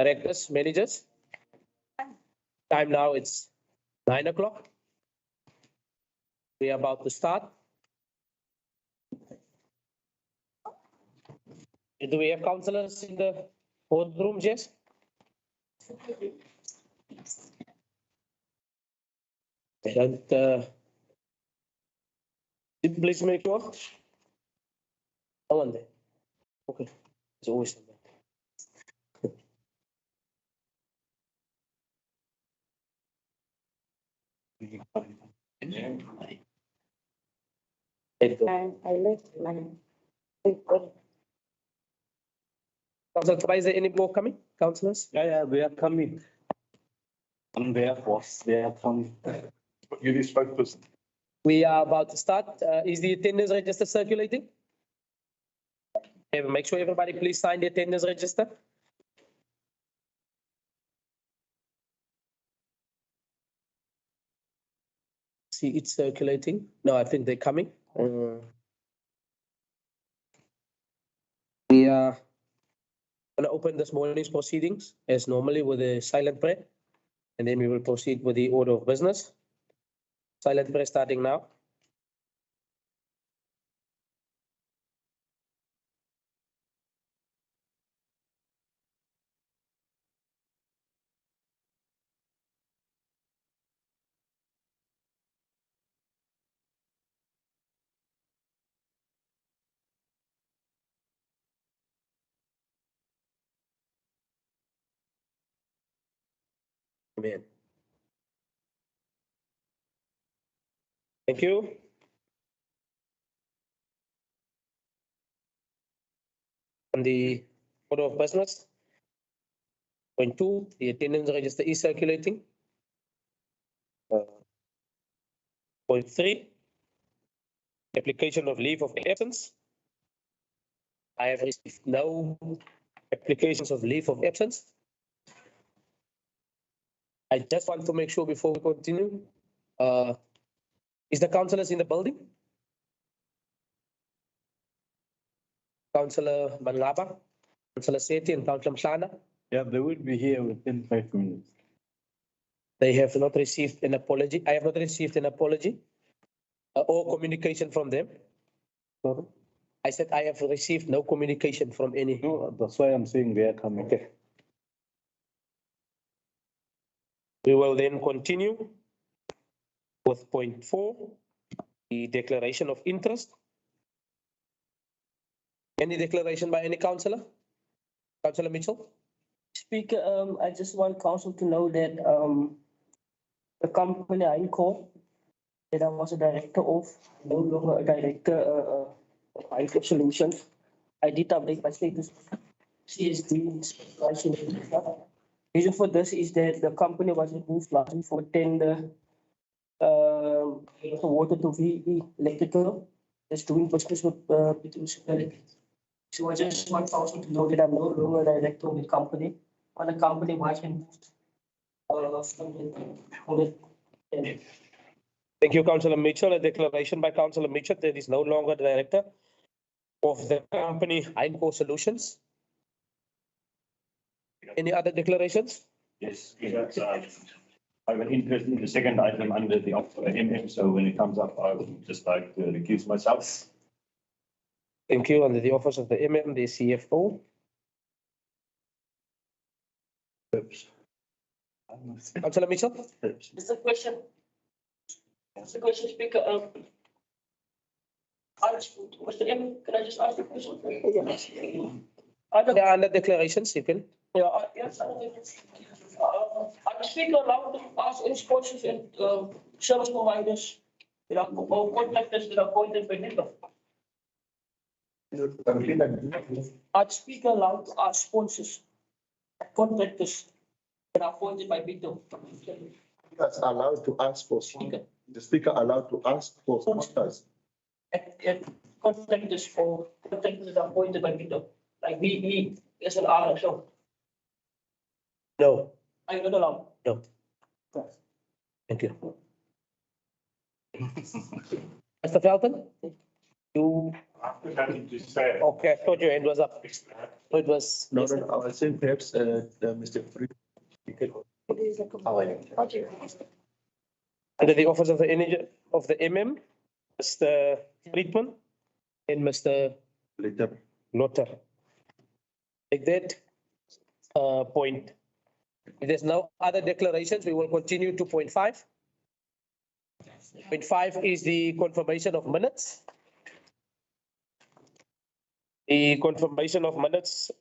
directors, managers. Time now it's 9 o'clock. We are about to start. Do we have councillors in the boardroom, Jess? And please make sure. Oh, one there. Okay, it's always there. I left my paper. Councillor, is there any more coming, councillors? Yeah, they are coming. And their force, they are coming. You need spokesperson. We are about to start. Is the attendance register circulating? Make sure everybody please sign the attendance register. See, it's circulating. No, I think they're coming. We are going to open this morning's proceedings as normally with a silent prayer, and then we will proceed with the order of business. Silent prayer starting now. Amen. Thank you. On the order of business, point 2, the attendance register is circulating. Point 3, application of leave of absence. I have received no applications of leave of absence. I just want to make sure before we continue, is the councillors in the building? Councillor Mangaba, Councillor Seti and Councillor Mshana. Yeah, they will be here within 5 minutes. They have not received an apology. I have not received an apology or communication from them. Sorry? I said I have received no communication from any. No, that's why I'm saying they are coming. Okay. We will then continue with point 4, the declaration of interest. Any declaration by any councillor? Councillor Mitchell? Speaker, I just want council to know that the company I call that I was a director of, no longer a director of IT solutions. I did update my status. CSD specialization. Reason for this is that the company was removed last week for tender water to VE electrical. That's doing business with Bitou Municipality. So I just want council to know that I'm no longer a director of the company, but the company was removed. Thank you, Councillor Mitchell. A declaration by Councillor Mitchell that is no longer the director of the company Heinco Solutions. Any other declarations? Yes, I have an interest in the second item under the MM, so when it comes up, I would just like to recuse myself. Thank you. Under the office of the MM, the CFO. Councillor Mitchell? Just a question. Just a question, Speaker. Mr. M, can I just ask the question? Yes. Yeah, under declarations, you can. Yeah, yes. Are the speaker allowed to ask any questions and service providers, or contractors that are appointed by NIPA? Are the speaker allowed to ask sponsors, contractors that are appointed by Bitou? That's allowed to ask for speaker. The speaker allowed to ask for sponsors. Contractors for contractors that are appointed by Bitou, like VE, SLR, so. No. Are you not allowed? No. Thank you. Mr. Felton, you Okay, I thought your hand was up. It was. No, I was saying perhaps, Mr. Fried. Under the office of the energy of the MM, Mr. Friedman and Mr. Later. Lotter. Like that, point. If there's no other declarations, we will continue to point 5. Point 5 is the confirmation of minutes. The confirmation of minutes,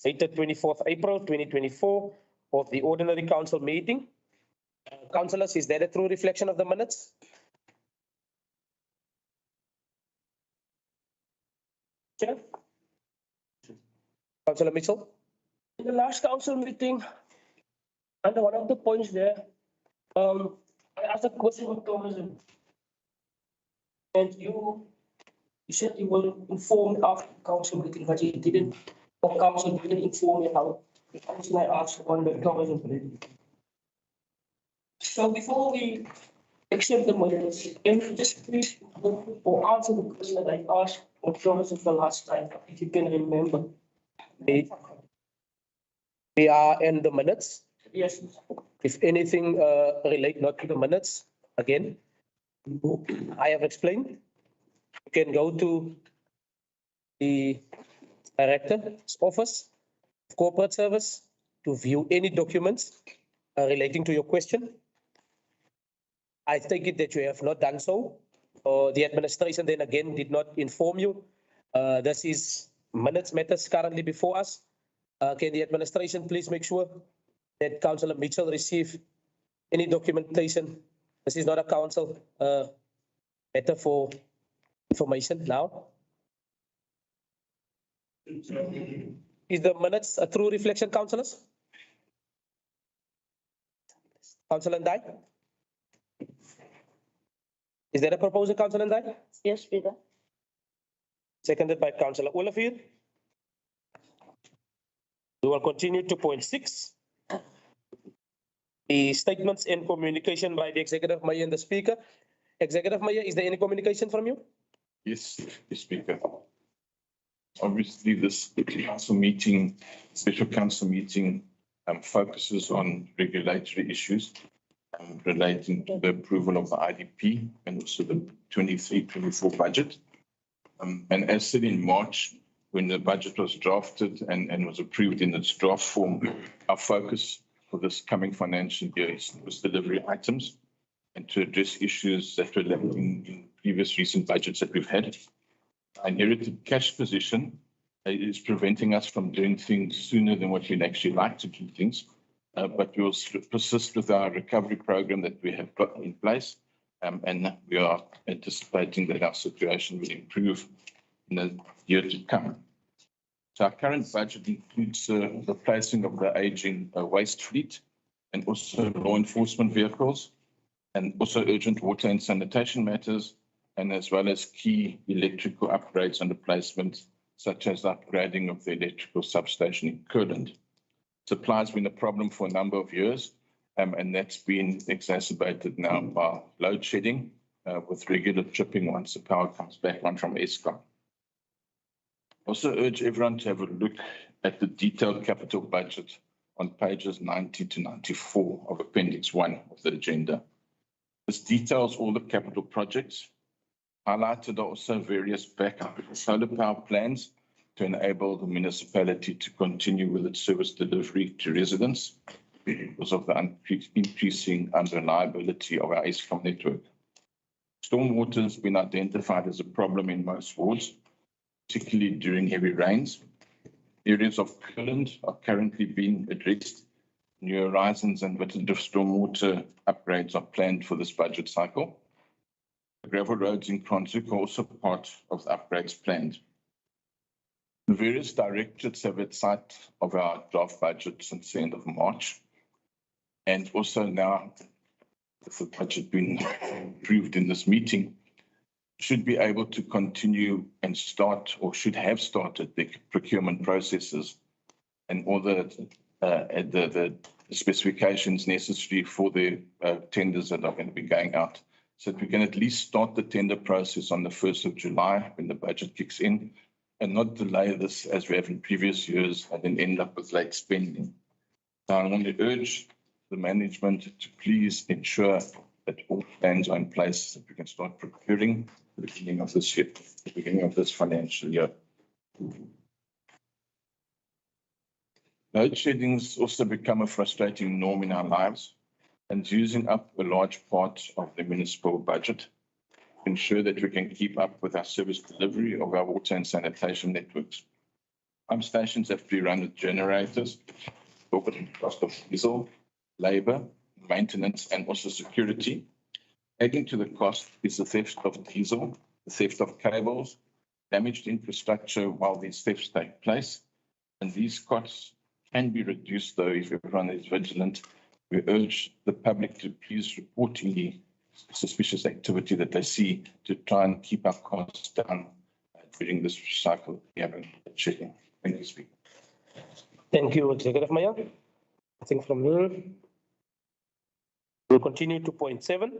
dated 24th April 2024 of the ordinary council meeting. Councillors, is that a true reflection of the minutes? Chair? Councillor Mitchell? In the last council meeting, under one of the points there, I asked a question on tourism. And you said you will inform after the council meeting, but you didn't, or council didn't inform me how. The question I asked on the tourism. So before we accept the minutes, can you just please or answer the question that I asked on tourism the last time, if you can remember? We are in the minutes. Yes. If anything relate not to the minutes, again, I have explained. You can go to the Director's Office of Corporate Service to view any documents relating to your question. I take it that you have not done so, or the administration then again did not inform you. This is minutes matters currently before us. Can the administration please make sure that Councillor Mitchell receive any documentation? This is not a council matter for information now. Is the minutes a true reflection, councillors? Councillor Ndai? Is there a proposal, Councillor Ndai? Yes, Speaker. Seconded by Councillor Olivier. We will continue to point 6. The statements and communication by the Executive Mayor and the Speaker. Executive Mayor, is there any communication from you? Yes, Mr. Speaker. Obviously, this council meeting, special council meeting, focuses on regulatory issues relating to the approval of the IDP and also the 23-24 budget. And as said in March, when the budget was drafted and was approved in its draft form, our focus for this coming financial year was delivery items and to address issues that were lacking in previous recent budgets that we've had. Our inherited cash position is preventing us from doing things sooner than what we'd actually like to do things. But we will persist with our recovery program that we have got in place. And we are anticipating that our situation will improve in the year to come. So our current budget includes the replacing of the aging waste fleet and also law enforcement vehicles and also urgent water and sanitation matters, and as well as key electrical upgrades and replacements, such as upgrading of the electrical substation in Kirland. Supply has been a problem for a number of years, and that's been exacerbated now by load shedding with regular tripping once the power comes back on from Eskom. Also urge everyone to have a look at the detailed capital budget on pages 90 to 94 of Appendix 1 of the agenda. This details all the capital projects. Highlighted are also various backup solar power plans to enable the municipality to continue with its service delivery to residents because of the increasing unreliability of our Eskom network. Stormwater has been identified as a problem in most wards, particularly during heavy rains. Areas of Kirland are currently being addressed. New horizons and vegetative stormwater upgrades are planned for this budget cycle. The gravel roads in Kronzuk are also part of the upgrades planned. The various directorates have had sight of our draft budget since the end of March. And also now, with the budget being approved in this meeting, should be able to continue and start, or should have started, the procurement processes and all the specifications necessary for the tenders that are going to be going out so that we can at least start the tender process on the 1st of July when the budget kicks in and not delay this as we have in previous years and then end up with late spending. Now, I want to urge the management to please ensure that all plans are in place so that we can start procuring at the beginning of this year, the beginning of this financial year. Load shedding has also become a frustrating norm in our lives and using up a large part of the municipal budget to ensure that we can keep up with our service delivery of our water and sanitation networks. Pump stations have to be run with generators, talk about the cost of diesel, labor, maintenance, and also security. Adding to the cost is the theft of diesel, the theft of cables, damaged infrastructure while these thefts take place. And these costs can be reduced, though, if everyone is vigilant. We urge the public to please report any suspicious activity that they see to try and keep our costs down during this cycle we have been checking. Thank you, Speaker. Thank you, Executive Mayor. I think from here, we'll continue to point 7.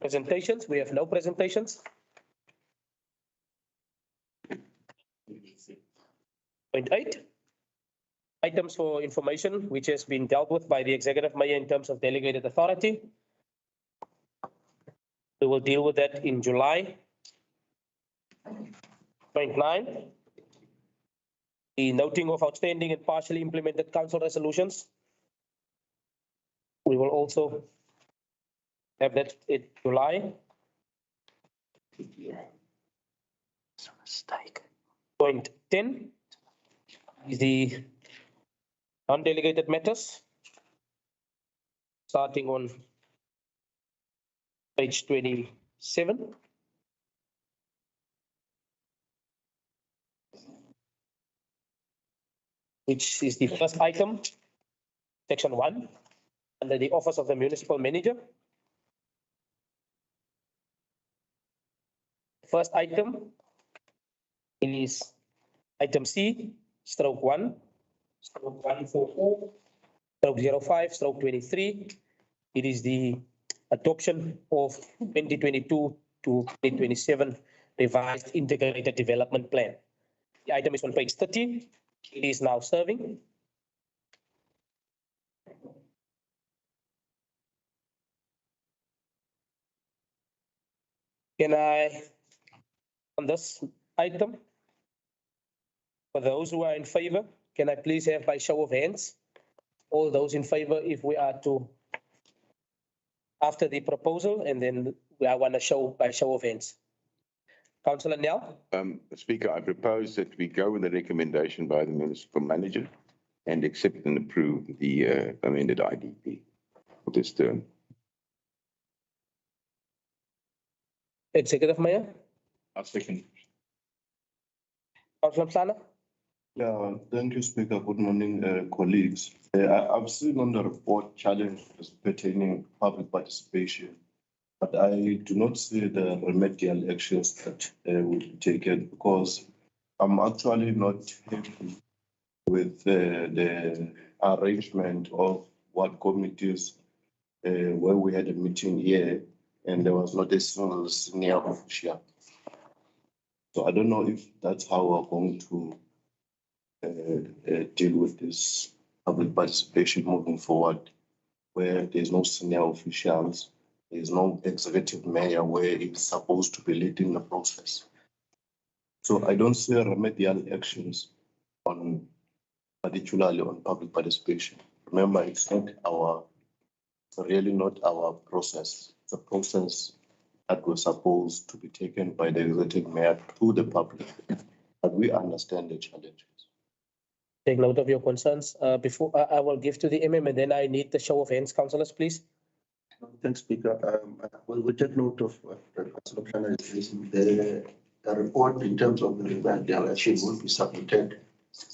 Presentations. We have no presentations. Point 8. Items for information, which has been dealt with by the Executive Mayor in terms of delegated authority. We will deal with that in July. Point 9. The noting of outstanding and partially implemented council resolutions. We will also have that in July. Point 10 is the non-delegated matters, starting on page 27. Which is the first item, section 1, under the office of the municipal manager. First item is item C, stroke 1, stroke 144, stroke 05, stroke 23. It is the adoption of 2022 to 2027 revised integrated development plan. The item is on page 30. It is now serving. Can I, on this item, for those who are in favor, can I please have by show of hands, all those in favor if we are to, after the proposal, and then I want to show by show of hands. Councillor Nell? Speaker, I propose that we go with the recommendation by the municipal manager and accept and approve the amended IDP for this term. Executive Mayor? I'll second. Councillor Mhlana? Yeah, thank you, Speaker. Good morning, colleagues. I've seen on the report challenges pertaining public participation, but I do not see the remedial actions that will be taken because I'm actually not happy with the arrangement of what committees where we had a meeting here and there was not a single senior official. So I don't know if that's how we're going to deal with this public participation moving forward, where there's no senior officials, there's no executive mayor where it's supposed to be leading the process. So I don't see remedial actions on, particularly on public participation. Remember, it's really not our process. It's a process that was supposed to be taken by the executive mayor to the public, but we understand the challenges. Take note of your concerns. Before I will give to the MM and then I need the show of hands, councillors, please. Thanks, Speaker. We'll take note of what Councillor Mhlana is raising. The report in terms of the remedial action will be submitted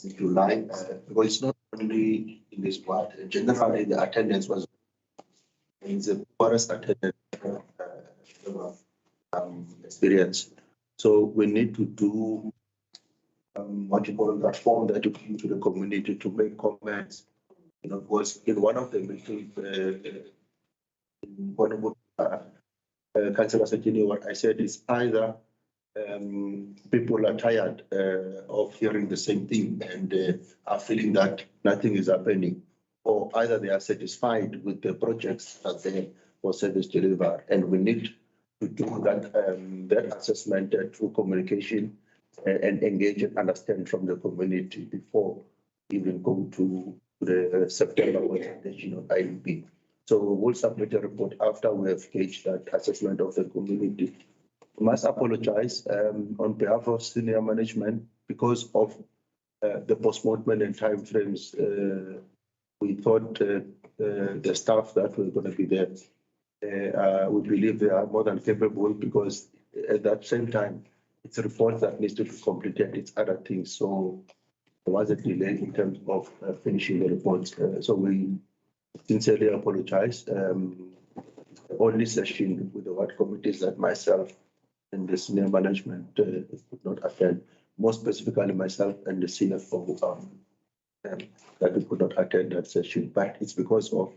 in July, because it's not only in this part. Generally, the attendance was the poorest attendance experience. So we need to do what you call that form that you give to the community to make comments. You know, because in one of the meetings, Honorable Councillor Sakini, what I said is either people are tired of hearing the same thing and are feeling that nothing is happening, or either they are satisfied with the projects that they for service deliver, and we need to do that assessment through communication and engage and understand from the community before even go to the September presentation of IUP. So we'll submit a report after we have gauged that assessment of the community. We must apologize on behalf of senior management because of the postponement and timeframes. We thought the staff that were going to be there, we believe they are more than capable, because at that same time, it's a report that needs to be completed, it's other things. So there was a delay in terms of finishing the reports. So we sincerely apologize. Only session with the ward committees that myself and the senior management could not attend, more specifically myself and the CFO that we could not attend that session, but it's because of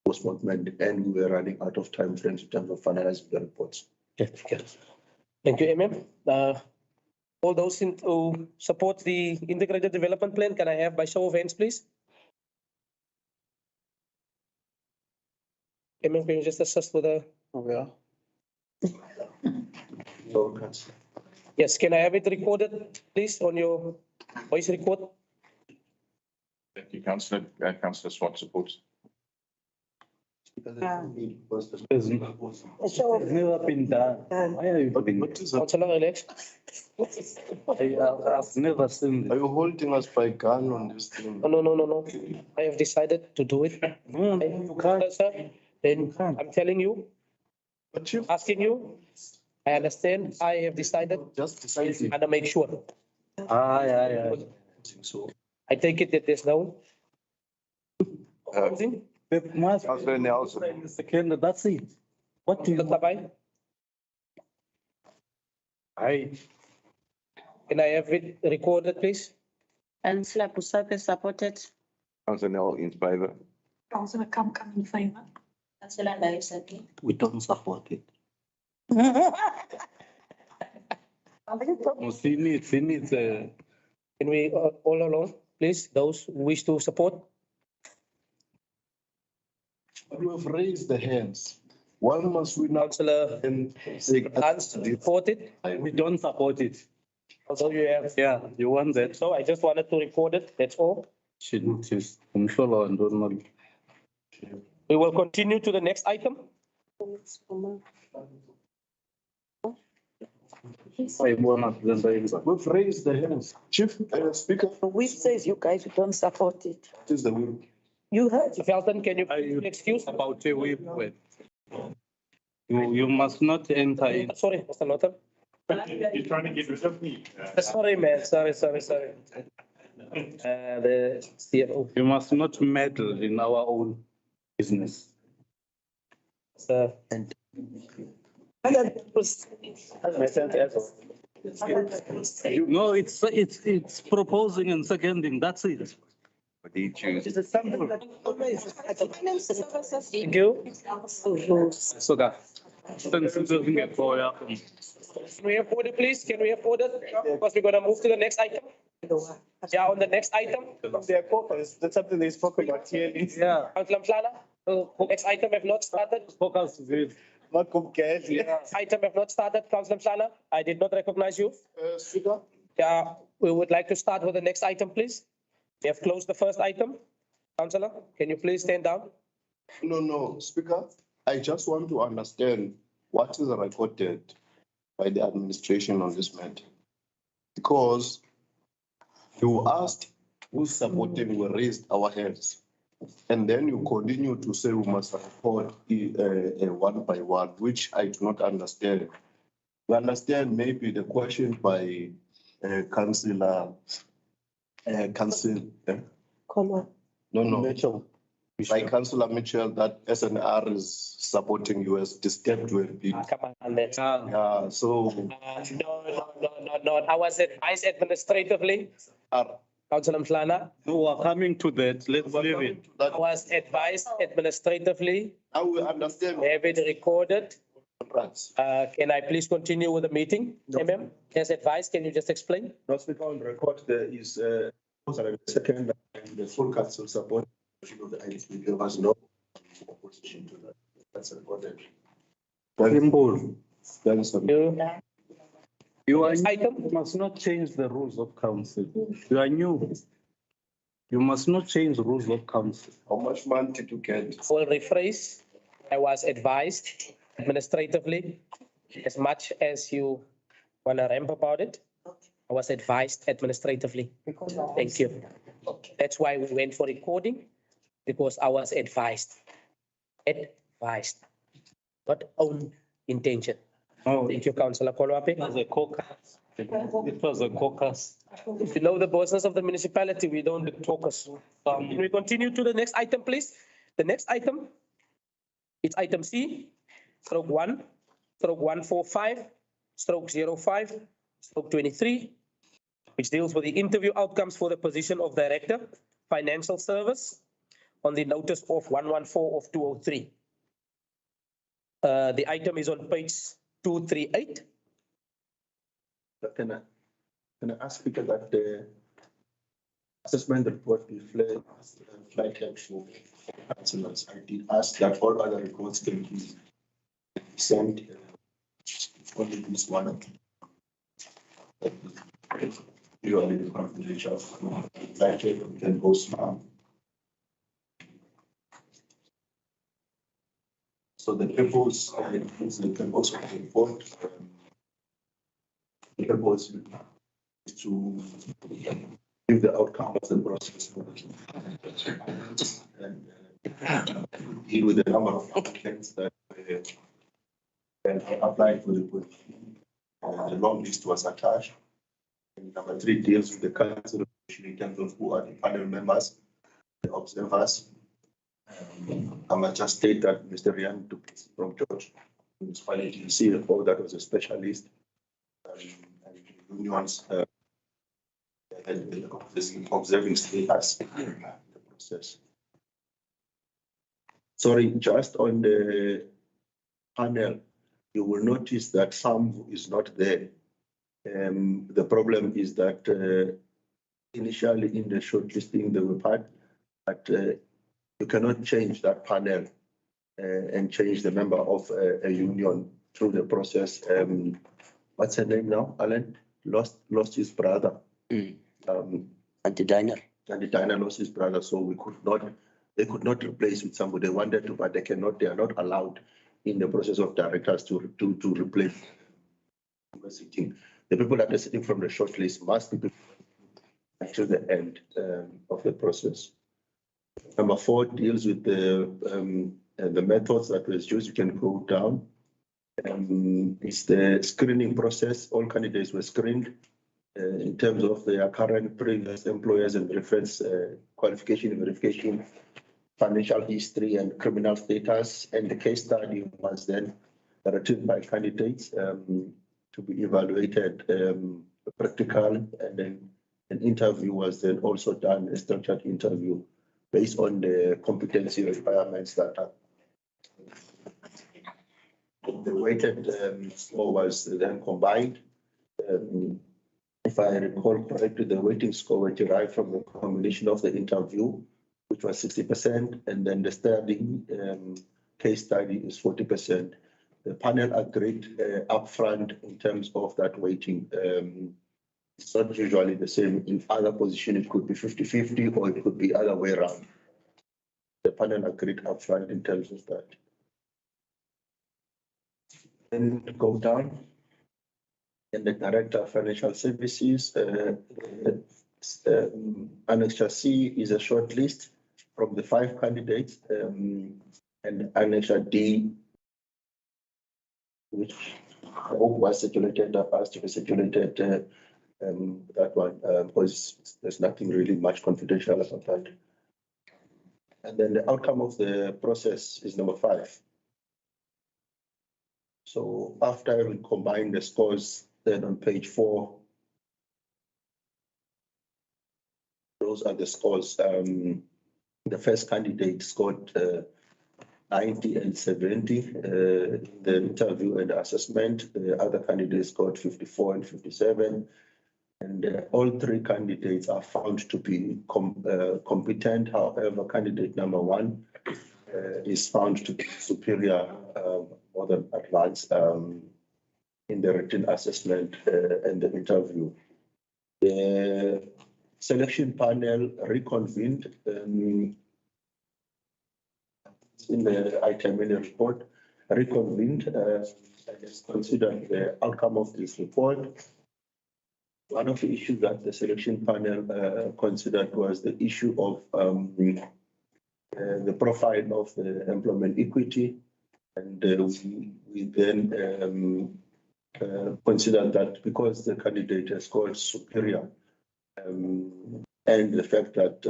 postponement and we were running out of time frames in terms of finalizing the reports. Okay. Thank you, all those who support the integrated development plan, can I have by show of hands, please? Can you just assist with the? So, Councillor. Yes, can I have it recorded, please, on your voice record? Thank you, Councillor. Councillor Swart supports. It's never been done. Why are you doing What it? is that? Councillor, relax. I've never seen Are this. you holding us by gun on this thing? No. I have decided to do it. No, you can't. Sir, then I'm telling you, But you asking you, I understand, I have decided, just decided. and I make sure. Aye. So I take it that there's no. Closing? It must be Councillor Nelson. in the second, that's it. What do you want? Tabai, Aye. can I have it recorded, please? Councillor Busape supported. Councillor Nel in favour. Councillor Kam in favour. Councillor Ndaisaki. We don't support it. He needs, Can we all along, please, those who wish to support? But we have raised the hands. Why must we not Councillor and say? Hans supported, we don't support it. although you have. Yeah, you want that? So I just wanted to record it, that's all. Shouldn't just, I'm sure I don't know. We will continue to the next item. I want to. We've raised the hands. Chief, Speaker, Which says you guys don't support it. what is the will? You heard. Felton, can you excuse? About a whip. You must not enter in. Sorry, Mr. Norton. You're trying to get rid of me. Sorry, man, sorry. The CFO. You must not meddle in our own business. No, it's proposing and seconding, that's it. What do you choose? Thank you. Soga. Can we have order, please? Can we have order? Because we're gonna move to the next item. Yeah, on the next item. That's something they spoke about here. Yeah. Councillor Mhlana, next item have not started. Focus with. Item have not started, Councillor Mhlana. I did not recognize you. Speaker? Yeah, we would like to start with the next item, please. We have closed the first item. Councillor, can you please stand down? No, Speaker, I just want to understand what is recorded by the administration on this matter. Because you asked who's supporting, we raised our hands. And then you continue to say we must report one by one, which I do not understand. We understand maybe the question by Councillor, Mitchell. by Councillor Mitchell, that SNR is supporting you as disturbed to a bit. Come on, let's. So No. I was advised administratively. Councillor Mhlana, No, we're coming to that. Let's leave it. I was advised administratively, Now we understand. have it recorded. Right. Can I please continue with the meeting? MM, as advised, can you just explain? Not speaker on record, there is second, and the full council support of the IDP. There was no opposition to that. That's recorded. Simple. You are, Item, you must not change the rules of council. You are new. You must not change the rules of council. How much money did you get? will rephrase. I was advised administratively, as much as you want to ramp about it. I was advised administratively. Thank you. That's why we went for recording, because I was advised. Advised, not own intention. Oh, Thank you, Councillor Kolwape. it was a caucus. It was a caucus. If you know the business of the municipality, we don't do talkers. Can we continue to the next item, please? The next item, it's item C, stroke 1, stroke 145, stroke 05, stroke 23, which deals with the interview outcomes for the position of Director, Financial Service, on the notice of 114 of 203. The item is on page 238. Can I ask Speaker that the assessment report be flight to councillors? I did ask that all other reports can be sent. Only this one. You are in confidential. Flight can go smart. So the purpose, the purpose of the report, the purpose is to give the outcome of the process and deal with the number of applicants that applied for the position. The long list was attached. And number 3 deals with the council in terms of who are the panel members, the observers. I might just state that Mr. Rian took this from George Municipality CFO, that was a specialist. And unions observing status in the process. Sorry, just on the panel, you will notice that some is not there. The problem is that initially in the shortlisting they were part, but you cannot change that panel and change the member of a union through the process. What's her name now, Alan? Lost his brother. Anti-diner. Anti-diner lost his brother, so they could not replace with somebody they wanted to, but they cannot, they are not allowed in the process of directors to replace sitting. The people that are sitting from the shortlist must be until the end of the process. Number 4 deals with the methods that was used. You can go down. It's the screening process. All candidates were screened in terms of their current, previous employers and reference qualification, verification, financial history, and criminal status. And the case study was then written by candidates to be evaluated practical, and then an interview was then also done, a structured interview based on the competency requirements that are. The weighted score was then combined. If I recall correctly, the weighting score was derived from the combination of the interview, which was 60%, and then the study case study is 40%. The panel agreed upfront in terms of that weighting. It's not usually the same. In other positions, it could be 50-50 or it could be other way around. The panel agreed upfront in terms of that. Then go down. And the Director of Financial Services, Annexure C is a short list from the 5 candidates, and Annexure D, which I hope was circulated, has to be circulated, that one, because there's nothing really much confidential about that. And then the outcome of the process is number 5. So after we combine the scores, then on page 4, those are the scores. The first candidate scored 90 and 70 in the interview and assessment. The other candidates scored 54 and 57. And all three candidates are found to be competent. However, candidate number one is found to be superior, more than advanced in the written assessment and the interview. The selection panel reconvened in the item in the report, reconvened and has considered the outcome of this report. One of the issues that the selection panel considered was the issue of the profile of the employment equity. And we then considered that because the candidate has scored superior and the fact that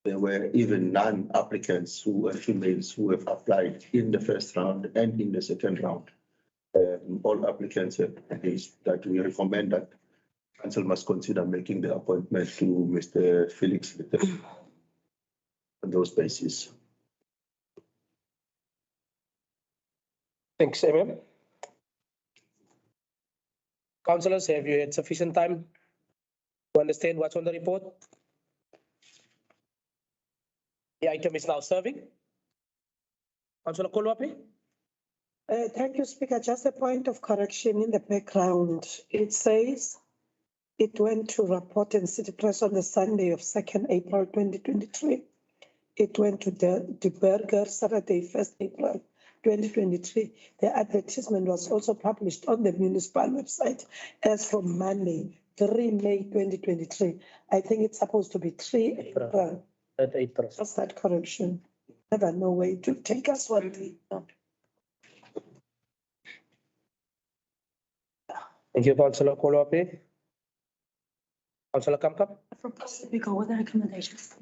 there were even non-applicants who were females who have applied in the first round and in the second round. All applicants have raised that we recommend that council must consider making the appointment to Mr. Felix on those bases. Thanks, MM. Councillors, have you had sufficient time to understand what's on the report? The item is now serving. Councillor Kolwape? Thank you, Speaker. Just a point of correction in the background. It says it went to report in City Press on the Sunday of 2nd April 2023. It went to the Burger Saturday 1st April 2023. The advertisement was also published on the municipal website as from Monday, 3 May 2023. I think it's supposed to be 3 April. At April. Just that correction. Never know where to take us one day. Thank you, Councillor Kolwape. Councillor Kamkam? We go with the recommendations.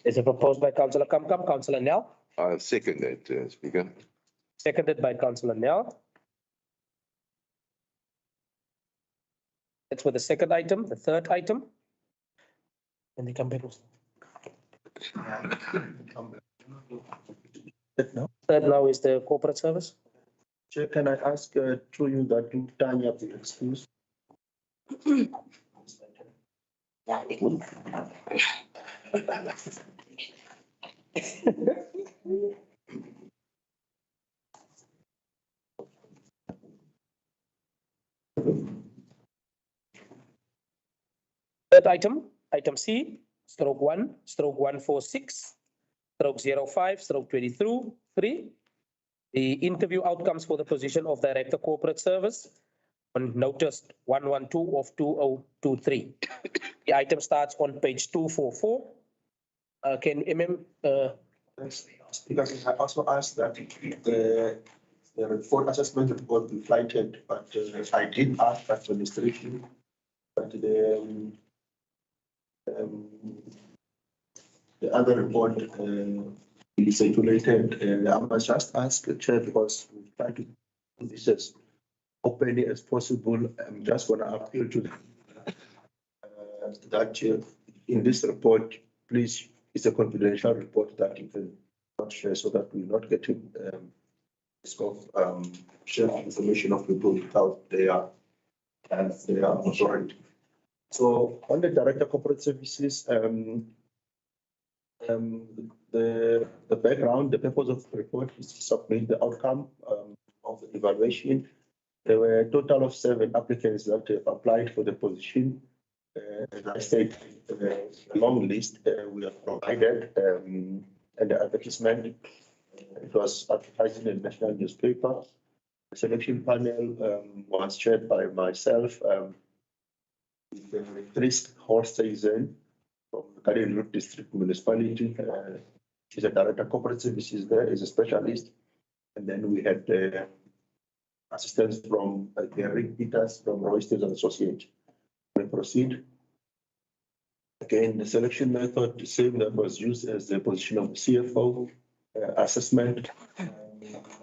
Is it proposed by Councillor Kamkam? Councillor Nell? I second that, Speaker. Seconded by Councillor Nell. That's for the second item, the third item. And they come back. Third now is the corporate service. Chair, can I ask through you that you Tanya be excused? Third item, item C, /1/146/05/23. The interview outcomes for the position of Director Corporate Service on notice 112 of 2023. The item starts on page 244. Can Because I also asked that the report assessment report be flighted, but I did ask administration, but the other report is circulated. I must just ask the chair because we try to do this as openly as possible. I'm just going to appeal to that chair in this report, please. It's a confidential report that you can not share so that we're not getting sharing information of people without their authority. So on the Director Corporate Services, the background, the purpose of the report is to submit the outcome of the evaluation. There were a total of 7 applicants that have applied for the position. As I said, a long list we have provided, and the advertisement, it was advertised in the national newspaper. The selection panel was chaired by myself, with Chris Horseisen from the Karilu District Municipality. She's a Director of Corporate Services there, is a specialist. And then we had assistance from Gary Peters from Roysters and Associates. We proceed. Again, the selection method, the same that was used as the position of the CFO, assessment,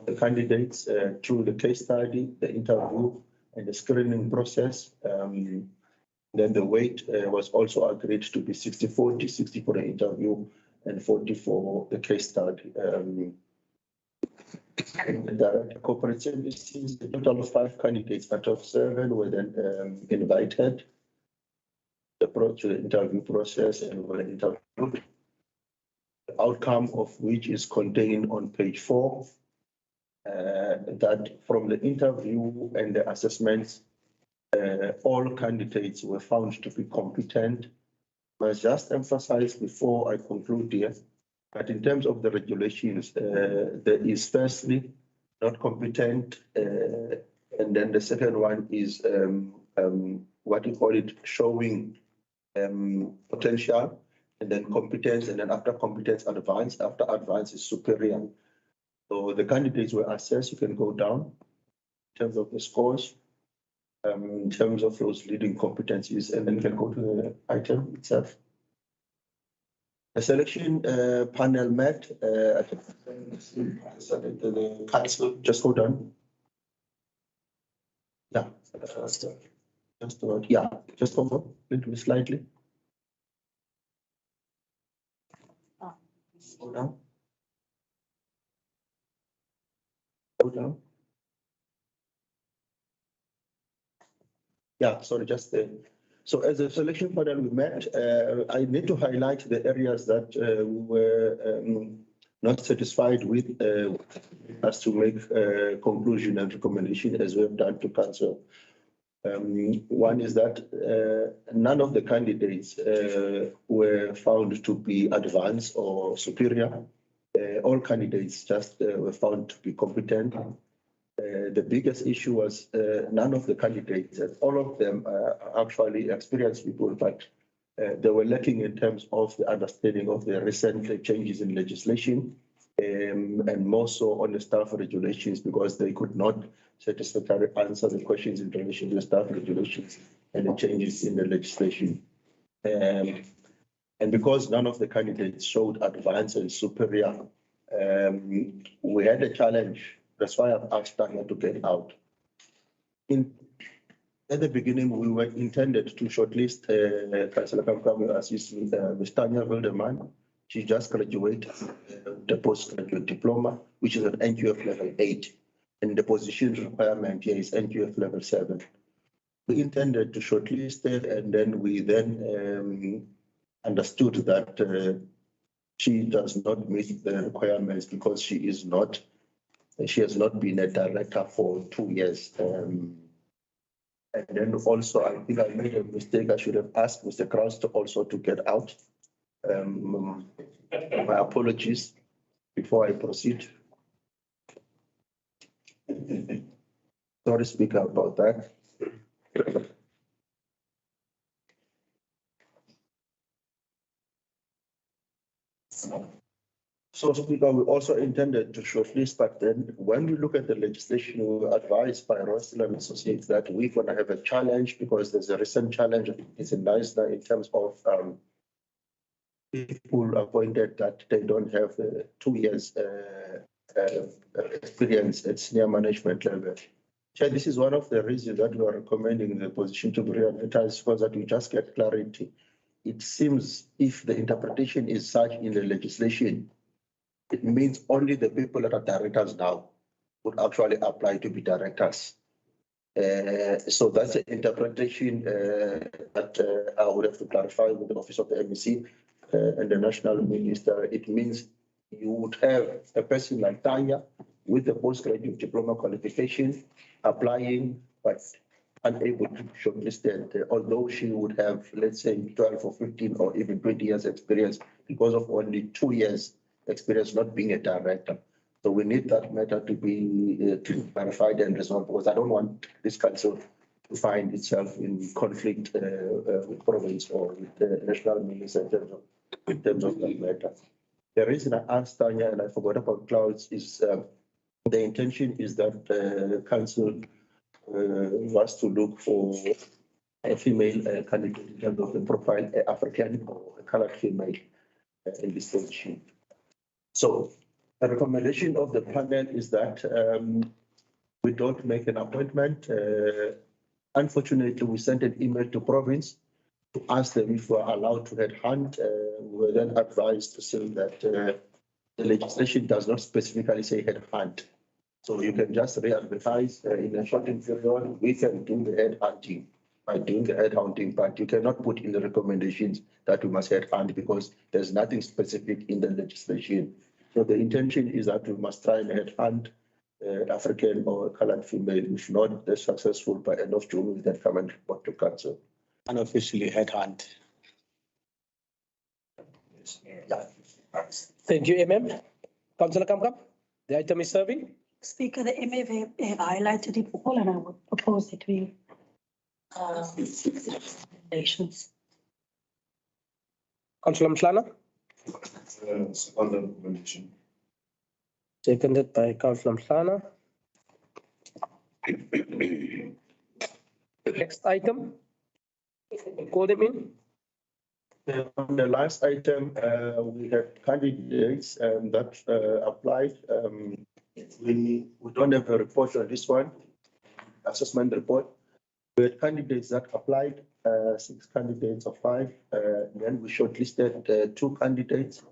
the candidates through the case study, the interview, and the screening process. Then the weight was also agreed to be 60-40, 60 for the interview and 40 for the case study. The director corporate services, a total of 5 candidates out of 7 were then invited to the interview process and were interviewed. The outcome of which is contained on page 4. That from the interview and the assessments, all candidates were found to be competent. I must just emphasize before I conclude here that in terms of the regulations, there is firstly not competent, and then the second one is what you call it, showing potential, and then competence, and then after competence, advanced. After advanced is superior. So the candidates were assessed. You can go down in terms of the scores, in terms of those leading competencies, and then you can go to the item itself. The selection panel met at the council. Just hold on. Yeah, just hold on a little bit slightly. Hold down. Hold down. Yeah, sorry, just there. So as a selection panel we met, I need to highlight the areas that we were not satisfied with as to make a conclusion and recommendation as we have done to council. One is that none of the candidates were found to be advanced or superior. All candidates just were found to be competent. The biggest issue was none of the candidates, all of them are actually experienced people, but they were lacking in terms of the understanding of the recent changes in legislation, and more so on the staff regulations, because they could not satisfactorily answer the questions in relation to the staff regulations and the changes in the legislation. And because none of the candidates showed advance and superior, we had a challenge. That's why I've asked Tanya to get out. At the beginning, we were intended to shortlist Councillor Kamkamu as Ms. Tanya Wilderman. She just graduated the postgraduate diploma, which is at NQF level 8. And the position requirement here is NQF level 7. We intended to shortlist it, and then we understood that she does not meet the requirements because she has not been a director for 2 years. And then also, I think I made a mistake. I should have asked Mr. Krause to also to get out. My apologies before I proceed. Sorry, Speaker, about that. So, Speaker, we also intended to shortlist, but then when we look at the legislation, we were advised by Rossel and Associates that we're going to have a challenge because there's a recent challenge. It's in NISNA in terms of people appointed that they don't have 2 years experience at senior management level. Chair, this is one of the reasons that we are recommending the position to be re-advertised, because that we just get clarity. It seems if the interpretation is such in the legislation, it means only the people that are directors now would actually apply to be directors. So that's an interpretation that I would have to clarify with the Office of the MEC and the National Minister. It means you would have a person like Tanya with the postgraduate diploma qualification applying, but unable to be shortlisted, although she would have, let's say, 12 or 15 or even 20 years experience because of only 2 years experience not being a director. So we need that matter to be clarified and resolved, because I don't want this council to find itself in conflict with province or with the national minister in terms of that matter. The reason I asked Tanya, and I forgot about clouds, is the intention is that council was to look for a female candidate in terms of the profile, African or a colored female in this position. So the recommendation of the panel is that we don't make an appointment unfortunately, we sent an email to province to ask them if we're allowed to headhunt. We were then advised to say that the legislation does not specifically say headhunt. So you can just re-advertise in a shortened period. We can do the headhunting by doing the headhunting, but you cannot put in the recommendations that we must headhunt because there's nothing specific in the legislation. So the intention is that we must try and headhunt African or colored female. If not they're successful by end of June, we then come and report to council. Unofficially headhunt. Yeah. Thank you, MM. Councillor Kamkam, the item is serving. Speaker, the MF have highlighted it all and I would propose that we recommendations. Councillor Mhlana, On the recommendation. seconded by Councillor Mhlana. Next item. Call them in. On the last item, we had candidates that applied. We don't have a report on this one, assessment report. We had candidates that applied, 6 candidates of 5. Then we shortlisted 2 candidates,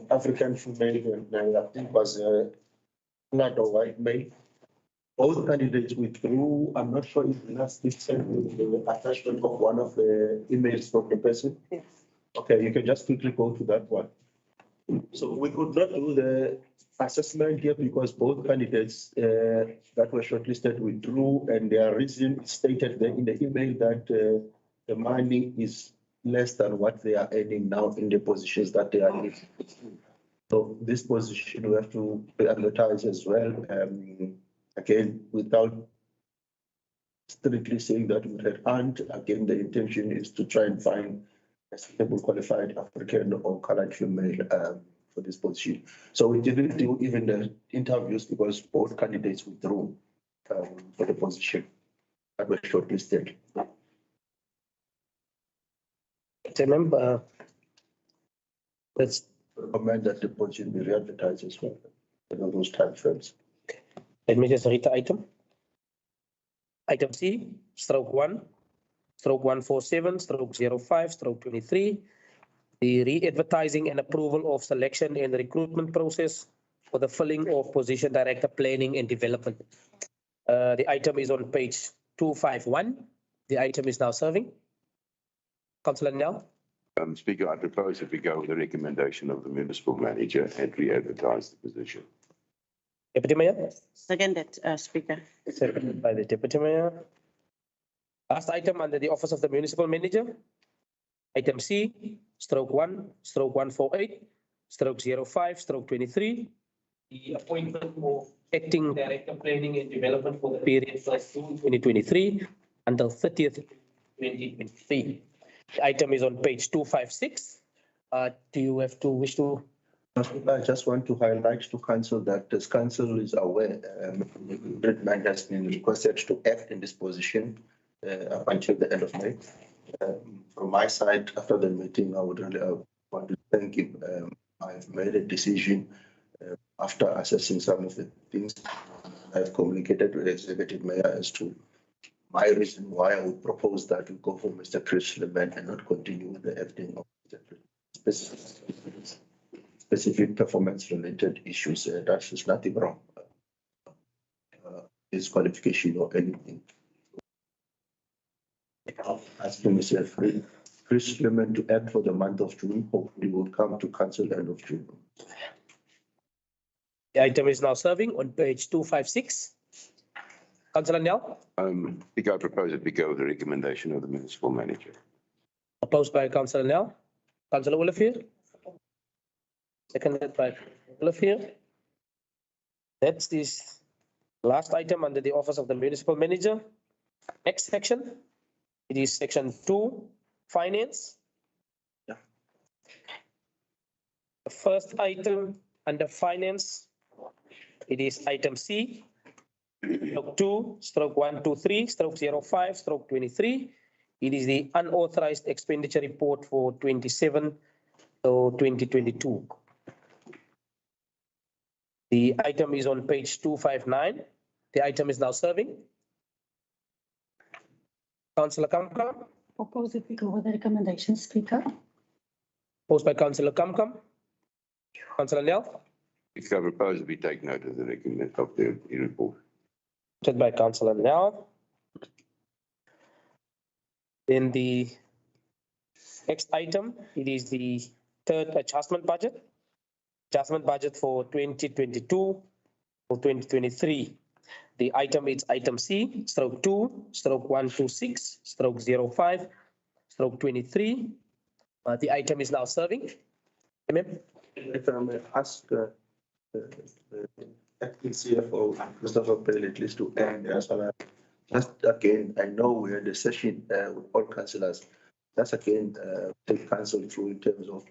African female and I think was not a white male. Both candidates withdrew. I'm not sure if the last did send the attachment of one of the emails from the person. Yes. Okay, you can just quickly go to that one. So we could not do the assessment here because both candidates that were shortlisted withdrew, and their reason stated there in the email that the money is less than what they are earning now in the positions that they are in. So this position we have to advertise as well. Again, without strictly saying that we had earned, again, the intention is to try and find a suitable qualified African or colored female for this position. So we didn't do even the interviews because both candidates withdrew for the position that were shortlisted. Remember, let's recommend that the position be re-advertised as well in those time frames. let me just read the item. Item C, stroke 1, stroke 147, stroke 05, stroke 23. The re-advertising and approval of selection and recruitment process for the filling of position director planning and development. The item is on page 251. The item is now serving. Councillor Nel. Speaker, I propose that we go with the recommendation of the municipal manager and re-advertise the position. Deputy Mayor. Seconded, Speaker. Seconded by the Deputy Mayor. Last item under the office of the municipal manager. Item C, stroke 1, stroke 148, stroke 05, stroke 23. The appointment of acting director planning and development for the period 1st June 2023 until 30th 2023. The item is on page 256. Do you have to wish to? I just want to highlight to council that this council is aware the man has been requested to act in this position up until the end of May. From my side, after the meeting, I would really want to thank him. I've made a decision after assessing some of the things I've communicated with the executive mayor as to my reason why I would propose that we go for Mr. Chris Leman and not continue with the acting of Mr. Chris. Specific performance-related issues. That is nothing wrong. Disqualification or anything. Asking Mr. Chris Leman to act for the month of June. Hopefully, will come to council end of June. The item is now serving on page 256. Councillor Nel. Speaker, I propose that we go with the recommendation of the municipal manager. Opposed by Councillor Nel. Councillor Olivier. Seconded by Olivier. That's this last item under the office of the municipal manager. Next section. It is section 2, finance. Yeah. The first item under finance, it is item C, stroke 2, stroke 123, stroke 05, stroke 23. It is the unauthorized expenditure report for 27 to 2022. The item is on page 259. The item is now serving. Councillor Kamkam, Propose that we go with the recommendation, Speaker. proposed by Councillor Kamkam. Councillor Nel, Speaker, I propose that we take note of the recommend of the report. voted by Councillor Nel. Then the next item, it is the third adjustment budget. Adjustment budget for 2022 or 2023. The item is item C, stroke 2, stroke 126, stroke 05, stroke 23. The item is now serving. Ma'am? If I may ask the acting CFO, Christopher Pell, at least to end as well. Just again, I know we had a session with all councillors. Just again, take council through in terms of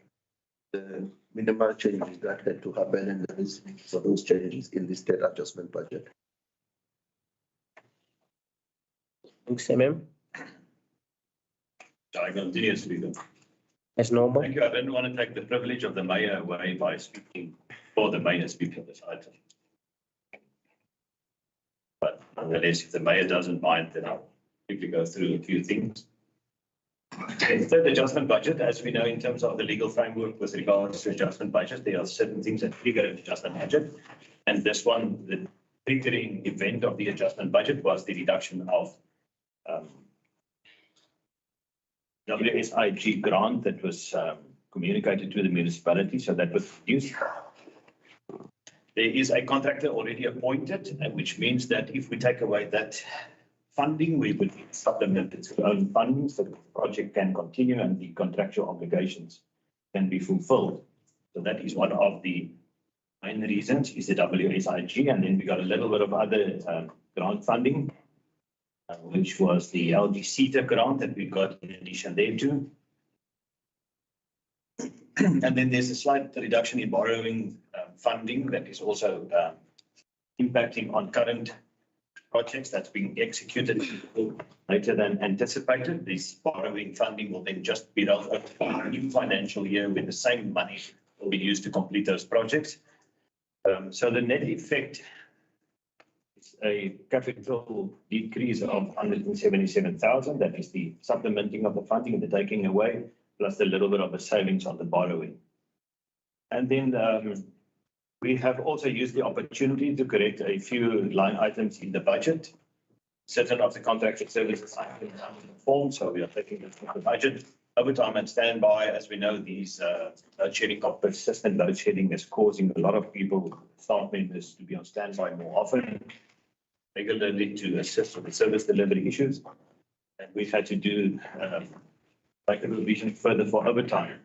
the minimal changes that had to happen and the reasoning for those changes in this state adjustment budget. Thanks, ma'am. Shall I continue, Speaker? As normal. Thank you. I didn't want to take the privilege of the mayor away by speaking for the mayor speaking this item. But nonetheless, if the mayor doesn't mind, then I'll quickly go through a few things. The third adjustment budget, as we know, in terms of the legal framework with regards to adjustment budget, there are certain things that trigger an adjustment budget. And this one, the triggering event of the adjustment budget was the reduction of WSIG grant that was communicated to the municipality, so that was reduced. There is a contractor already appointed, which means that if we take away that funding, we would supplement its own funding so that the project can continue and the contractual obligations can be fulfilled. So that is one of the main reasons is the WSIG, and then we got a little bit of other grant funding, which was the LGCTA grant that we got in addition thereto. And then there's a slight reduction in borrowing funding that is also impacting on current projects that's being executed later than anticipated. This borrowing funding will then just be rolled out to a new financial year with the same money will be used to complete those projects. So the net effect is a capital decrease of 177,000. That is the supplementing of the funding and the taking away, plus a little bit of a savings on the borrowing. And then we have also used the opportunity to correct a few line items in the budget. Certain of the contracted services items are performed, so we are taking the budget. Overtime and standby, as we know, these load shedding of persistent load shedding is causing a lot of people, staff members, to be on standby more often, regularly to assist with the service delivery issues. And we've had to do like a revision further for overtime.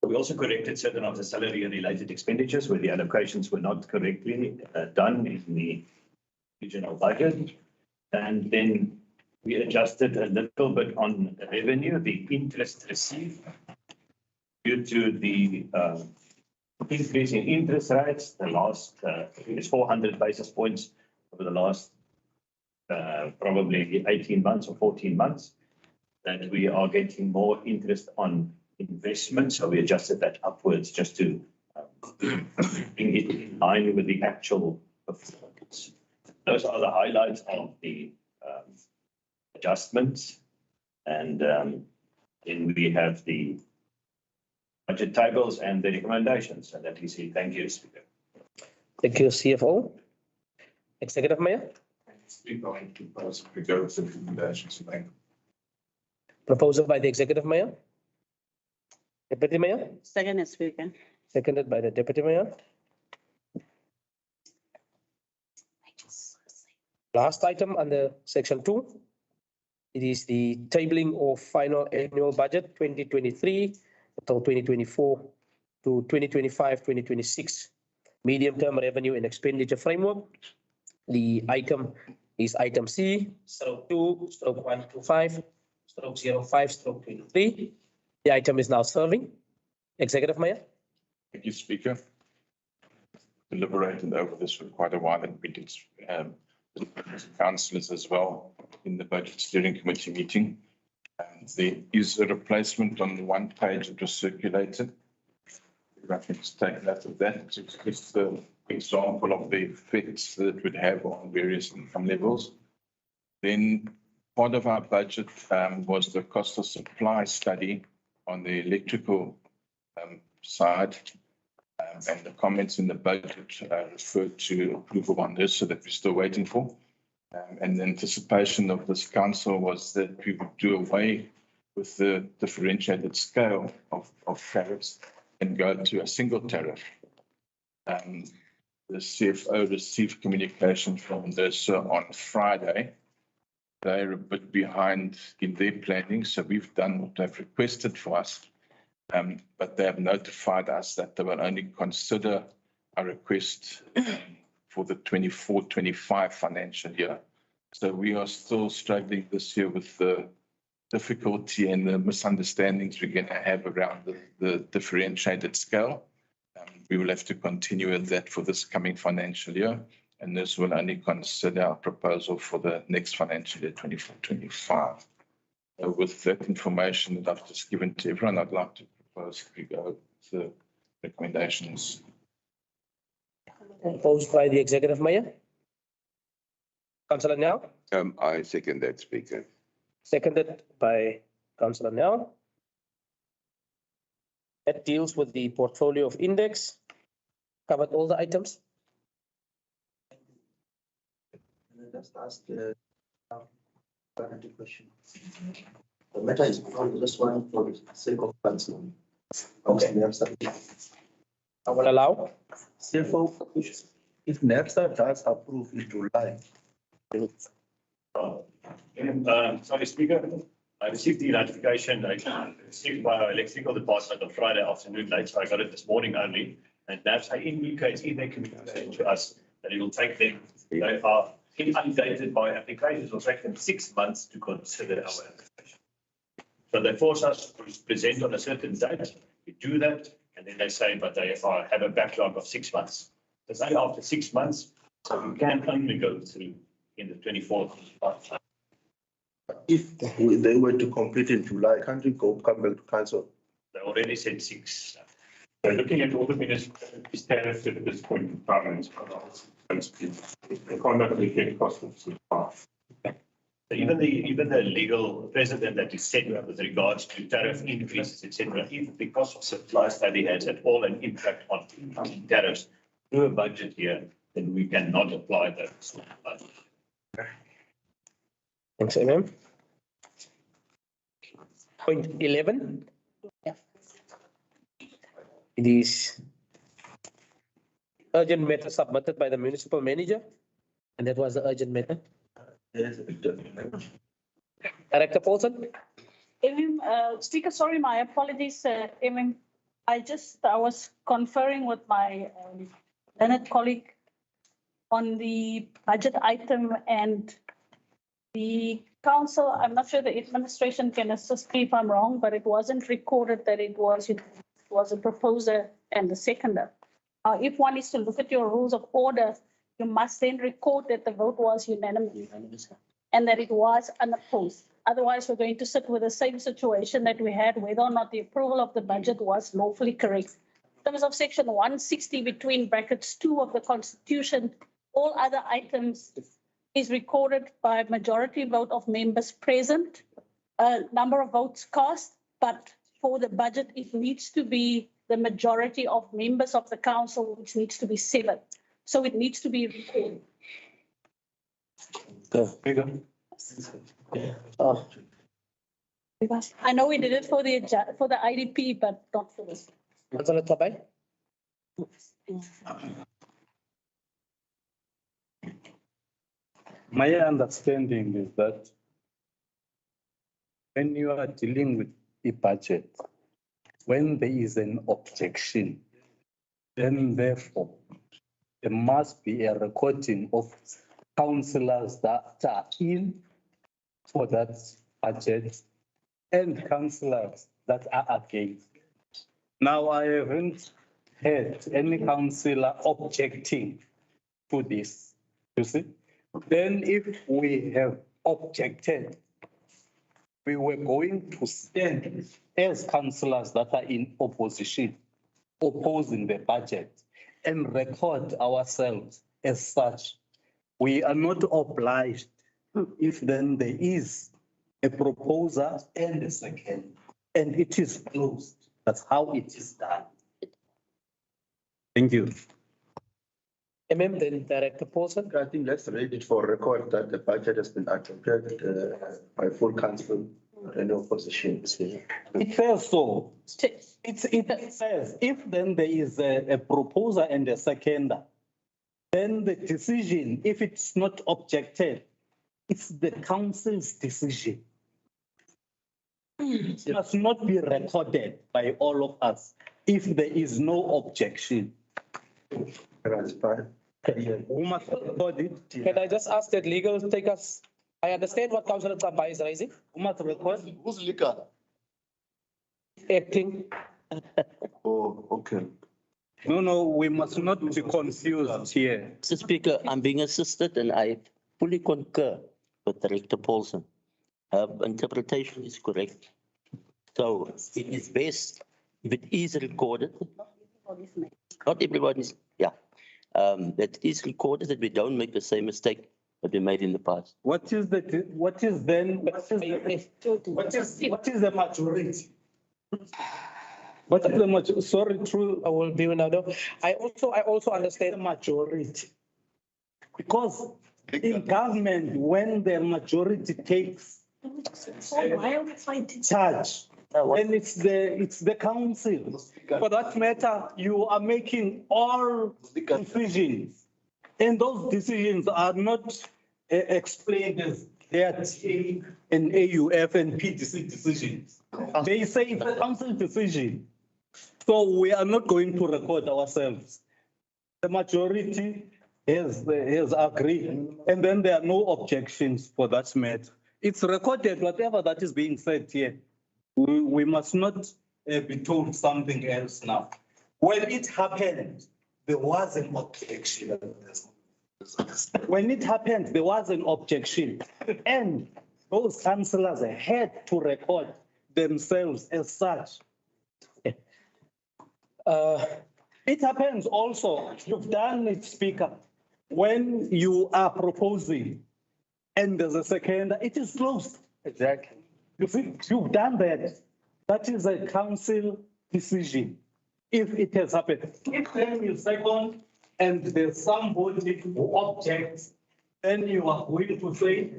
We also corrected certain of the salary-related expenditures where the allocations were not correctly done in the regional budget. And then we adjusted a little bit on revenue, the interest received due to the increase in interest rates. The last is 400 basis points over the last probably 18 months or 14 months, that we are getting more interest on investment. So we adjusted that upwards just to bring it in line with the actual performance. Those are the highlights of the adjustments. And then we have the budget tables and the recommendations. And that is it. Thank you, Speaker. Thank you, CFO. Executive Mayor. Speaker, I propose we go with the recommendations. Thank you. Proposal by the Executive Mayor. Deputy Mayor. Second, Speaker. Seconded by the Deputy Mayor. Last item under section 2. It is the tabling of final annual budget 2023 until 2024 to 2025-2026 medium-term revenue and expenditure framework. The item is item C, stroke 2, stroke 125, stroke 05, stroke 23. The item is now serving. Executive Mayor. Thank you, Speaker. Deliberated over this for quite a while and meetings, councillors as well in the Budget Steering Committee meeting. And there is a replacement on the one page that was circulated. I think to take note of that. It's the example of the effects that it would have on various income levels. Then part of our budget was the cost of supply study on the electrical side. And the comments in the budget referred to approval on this, so that we're still waiting for. And the anticipation of this council was that we would do away with the differentiated scale of tariffs and go to a single tariff. The CFO received communication from this on Friday. They're a bit behind in their planning, so we've done what they've requested for us. But they have notified us that they will only consider our request for the 24-25 financial year. So we are still struggling this year with the difficulty and the misunderstandings we're going to have around the differentiated scale. We will have to continue with that for this coming financial year. And this will only consider our proposal for the next financial year, 24-25. With that information that I've just given to everyone, I'd like to propose we go to the recommendations. Proposed by the Executive Mayor. Councillor Now, I second that, Speaker. seconded by Councillor Now. That deals with the portfolio of index. Covered all the items. Just ask question. The matter is on this one for the sake of council. Okay. I will allow. Therefore, if NEPSA does approve in July, Sorry, Speaker, I received the notification received by our electrical department on Friday afternoon late, so I got it this morning only. And NAPSA indicates in their communication to us that it will take them, they are inundated by applications, it will take them 6 months to consider our application. So they force us to present on a certain date, we do that, and then they say, but they have a backlog of 6 months. They say after 6 months, so we can only go through in the 24th. if they were to complete in July, can't we come back to council? They already said 6. They're looking at all the municipalities tariffs at this point in time, and they can't get cost of supply. Even the legal precedent that is set with regards to tariff increases, etc., if the cost of supply study has at all an impact on tariffs through a budget year, then we cannot apply that. Thanks, MM. Point 11. It is urgent matter submitted by the municipal manager, and that was the urgent matter. Yes, Director Paulson. Speaker, sorry, my apologies, I was conferring with my learned colleague on the budget item, and the council, I'm not sure the administration can assist me if I'm wrong, but it wasn't recorded that it was a proposer and the seconder. If one is to look at your rules of order, you must then record that the vote was unanimous and that it was unopposed. Otherwise, we're going to sit with the same situation that we had, whether or not the approval of the budget was lawfully correct. In terms of section 160 between brackets 2 of the Constitution, all other items is recorded by majority vote of members present, number of votes cast, but for the budget, it needs to be the majority of members of the council, which needs to be 7. So it needs to be recorded. I know we did it for the IDP, but not for this. Councillor Tlabai. My understanding is that when you are dealing with a budget, when there is an objection, then therefore there must be a recording of councillors that are in for that budget and councillors that are against. Now, I haven't heard any councillor objecting to this, you see. Then if we have objected, we were going to stand as councillors that are in opposition, opposing the budget, and record ourselves as such. We are not obliged, if then there is a proposer and a second, and it is closed. That's how it is done. Thank you. Then Director Paulson. I think let's read it for record that the budget has been adopted by full council and opposition. It says so. It says, if then there is a proposer and a seconder, then the decision, if it's not objected, it's the council's decision. It must not be recorded by all of us if there is no objection. Who must record it? Can I just ask that legal take us? I understand what Councillor Kamba is raising. Who must record? Who's legal? Acting. Oh, okay. No, we must not be confused here. Mr. Speaker, I'm being assisted and I fully concur with Director Paulson. Her interpretation is correct. So it is best if it is recorded. Not everybody's, yeah. That it is recorded, that we don't make the same mistake that we made in the past. What is the majority? What is the majority? Sorry, true. I will be another. I also understand The majority. Because in government, when the majority takes charge, and it's the council. For that matter, you are making all decisions. And those decisions are not explained as that in AUF and PDC decisions. They say it's a council decision. So we are not going to record ourselves. The majority has agreed, and then there are no objections for that matter. It's recorded, whatever that is being said here. We must not be told something else now. When it happened, there was an objection. When it happened, there was an objection. And those councillors had to record themselves as such. It happens also, you've done it, Speaker, when you are proposing and there's a second, it is closed. Exactly. You see, you've done that. That is a council decision. If it has happened, if then you second and there's somebody who objects, then you are going to say,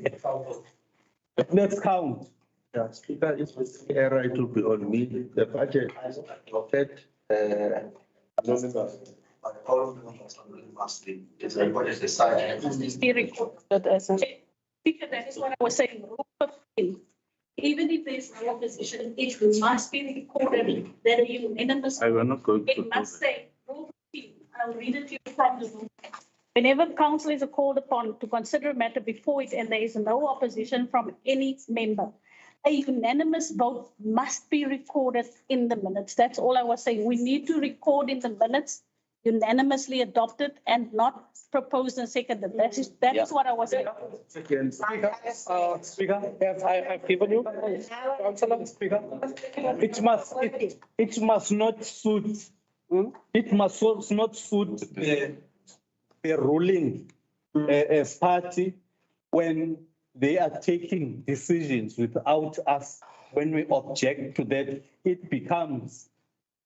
let's count. Yeah, Speaker, if it's error, it will be on me. The budget is adopted. Be recorded as a. Speaker, that is what I was saying. Rule 15. Even if there's no opposition, it must be recorded that a unanimous. I will not go to. It must say, Rule 15. I'll read it to you from the rule. Whenever councillors are called upon to consider a matter before it and there is no opposition from any member, a unanimous vote must be recorded in the minutes. That's all I was saying. We need to record in the minutes, unanimously adopted and not proposed and seconded. That is what I was saying. Speaker, I've given you, Councillor, Speaker. It must not suit, it must not suit the ruling as party when they are taking decisions without us. When we object to that, it becomes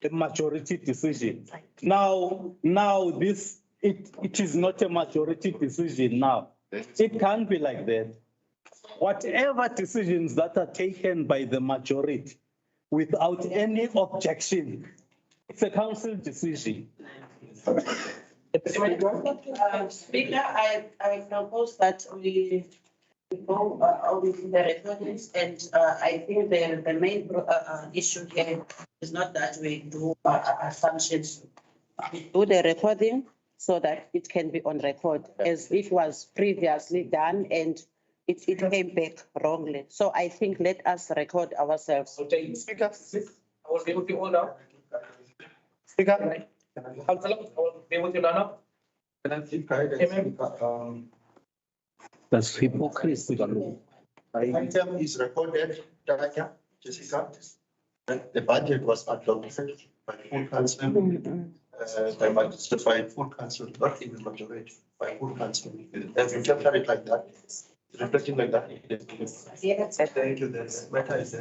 a majority decision. Now this, it is not a majority decision now. It can't be like that. Whatever decisions that are taken by the majority without any objection, it's a council decision. Speaker, I propose that we go with the recordings, and I think the main issue here is not that we do assumptions. We do the recording so that it can be on record as it was previously done and it came back wrongly. So I think let us record ourselves. Okay, Speaker, I will be with you all now. Speaker, Councillor, I will be with you now. That's hypocrisy. Item is recorded, Director Jessica. The budget was adopted by full council, by full council, not even majority, by full council. And we kept it like that. reflecting like that. Yes. Thank you, this matter is,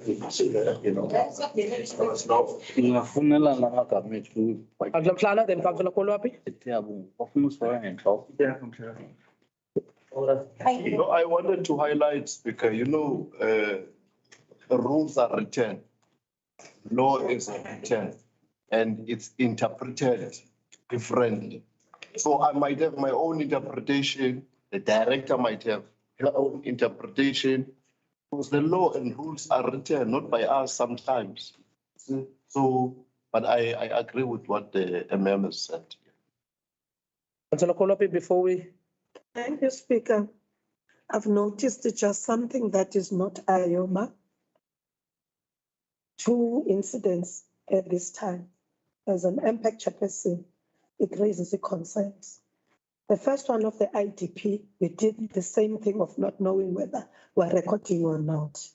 you know. That's okay. Ngafunela namagama ethu. Councillor Mhlala, then Councillor Kolwapi. Bafuna usifaka ngenhloko. Yeah, I'm sure. You know, I wanted to highlight, Speaker, you know, the rules are written, law is written, and it's interpreted differently. So I might have my own interpretation, the director might have her own interpretation, because the law and rules are written, not by us sometimes. So, but I agree with what the MM has said. Councillor Kolwapi, before we, Thank you, Speaker. I've noticed just something that is not IOMA. 2 incidents at this time. As an impact chairperson, it raises the concerns. The first one of the IDP, we did the same thing of not knowing whether we're recording or not.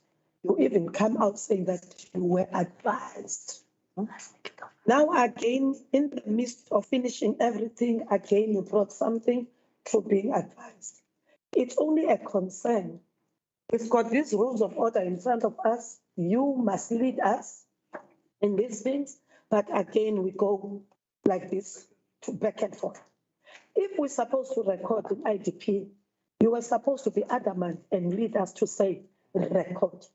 You even come out saying that you were advised. Now again, in the midst of finishing everything, again, you brought something to being advised. It's only a concern. We've got these rules of order in front of us. You must lead us in these things, but again, we go like this to back and forth. If we're supposed to record in IDP, you were supposed to be adamant and lead us to say record.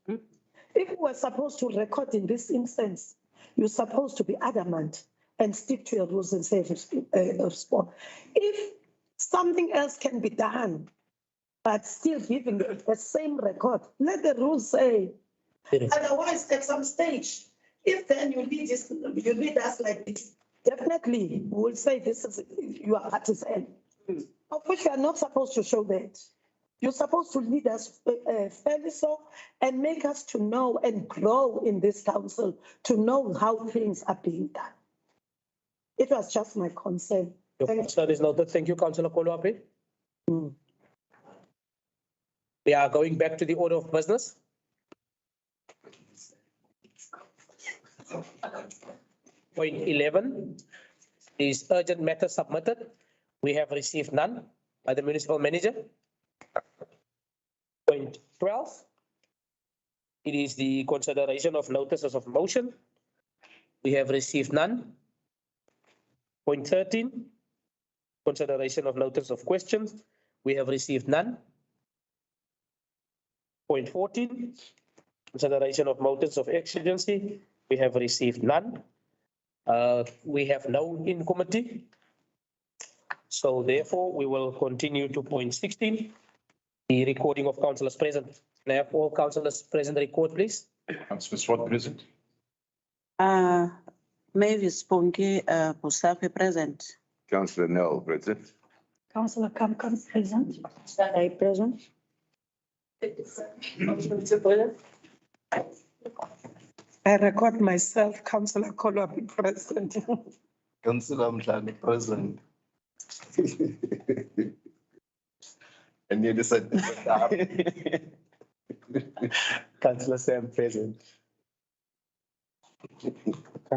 If we were supposed to record in this instance, you're supposed to be adamant and stick to your rules and say respond. If something else can be done, but still giving the same record, let the rules say. Otherwise, at some stage, if then you lead us like this, definitely we will say this is your partisan. Of which you are not supposed to show that. You're supposed to lead us fairly so and make us to know and grow in this council to know how things are being done. It was just my concern. your concern is noted. Thank you, Councillor Kolwapi. We are going back to the order of business. Point 11 is urgent matter submitted. We have received none by the municipal manager. Point 12. It is the consideration of notices of motion. We have received none. Point 13. Consideration of notice of questions. We have received none. Point 14. Consideration of motives of exigency. We have received none. We have no in committee. So therefore, we will continue to point 16, the recording of councillors present. Can I have all councillors present record, please? Councillor Swart present. Mavis Ponke, Mustafa present. Councillor Nell present. Councillor Kamkam present. I present. I record myself, Councillor Kolwapi present. Councillor Mhlani present. And you decided. Councillor Sam present.